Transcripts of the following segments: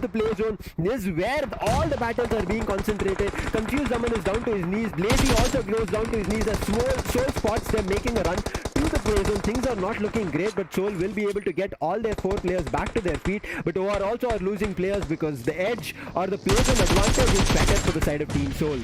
the play zone. This is where all the battles are being concentrated. Confused Aman is down to his knees. Lazy also goes down to his knees as Soul spots them making a run to the play zone. Things are not looking great, but Soul will be able to get all their 4 players back to their feet. But OR also are losing players because the edge or the play zone advantage is better for the side of Team Soul.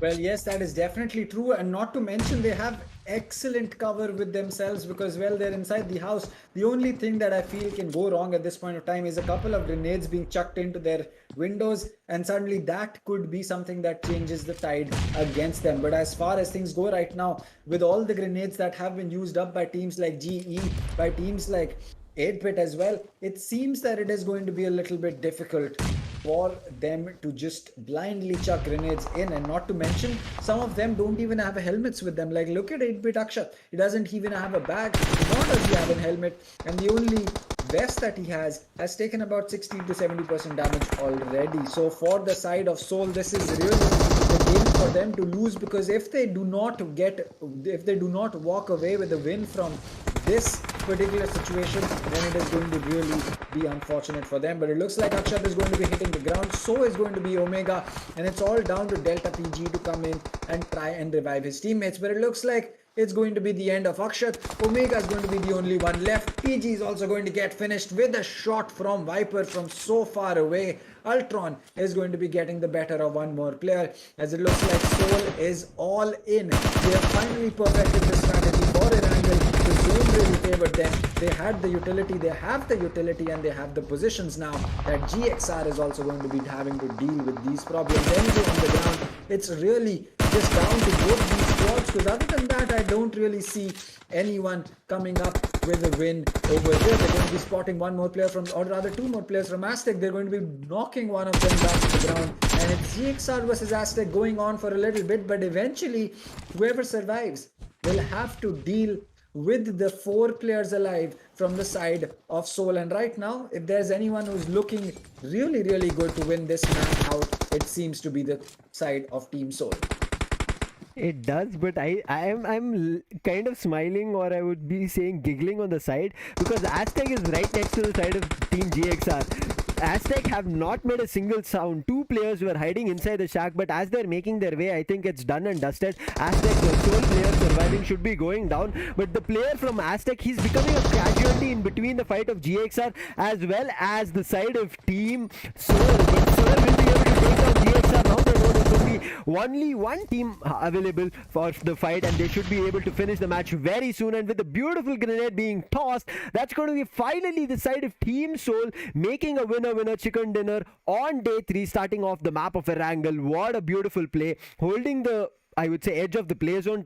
Well, yes, that is definitely true. And not to mention, they have excellent cover with themselves because, well, they're inside the house. The only thing that I feel can go wrong at this point of time is a couple of grenades being chucked into their windows. And suddenly that could be something that changes the tide against them. But as far as things go right now, with all the grenades that have been used up by teams like GE, by teams like 8-bit as well, it seems that it is going to be a little bit difficult for them to just blindly chuck grenades in. And not to mention, some of them don't even have helmets with them. Like, look at 8-bit Akshat. He doesn't even have a bag, nor does he have a helmet, and the only vest that he has taken about 60 to 70% damage already. So for the side of Soul, this is really the game for them to lose, because if they do not walk away with a win from this particular situation, then it is going to really be unfortunate for them. But it looks like Akshat is going to be hitting the ground, so is going to be Omega, and it's all down to Delta PG to come in and try and revive his teammates. But it looks like it's going to be the end of Akshat. Omega is going to be the only one left. PG is also going to get finished with a shot from Viper from so far away. Ultron is going to be getting the better of one more player, as it looks like Soul is all in. They have finally perfected the strategy for Erangel. The zone really favored them. They had the utility, they have the utility, and they have the positions now that GXR is also going to be having to deal with these problems. Anyway, on the ground, it's really just down to both these squads, because other than that, I don't really see anyone coming up with a win over here. They're going to be spotting one more player from, or rather 2 more players from Aztec. They're going to be knocking one of them down to the ground, and it's GXR versus Aztec going on for a little bit, but eventually whoever survives will have to deal with the 4 players alive from the side of Soul. And right now, if there's anyone who's looking really, really good to win this match out, it seems to be the side of Team Soul. It does, but I'm kind of smiling, or I would be saying giggling on the side, because Aztec is right next to the side of Team GXR. Aztec have not made a single sound. 2 players were hiding inside the shack, but as they're making their way, I think it's done and dusted. Aztec, the sole player surviving, should be going down, but the player from Aztec, he's becoming a casualty in between the fight of GXR as well as the side of Team Soul. But Soul will be able to take down GXR. Now they know there's going to be only one team available for the fight, and they should be able to finish the match very soon. And with the beautiful grenade being tossed, that's going to be finally the side of Team Soul making a winner chicken dinner on day 3, starting off the map of Erangel. What a beautiful play, holding the, I would say, edge of the play zone.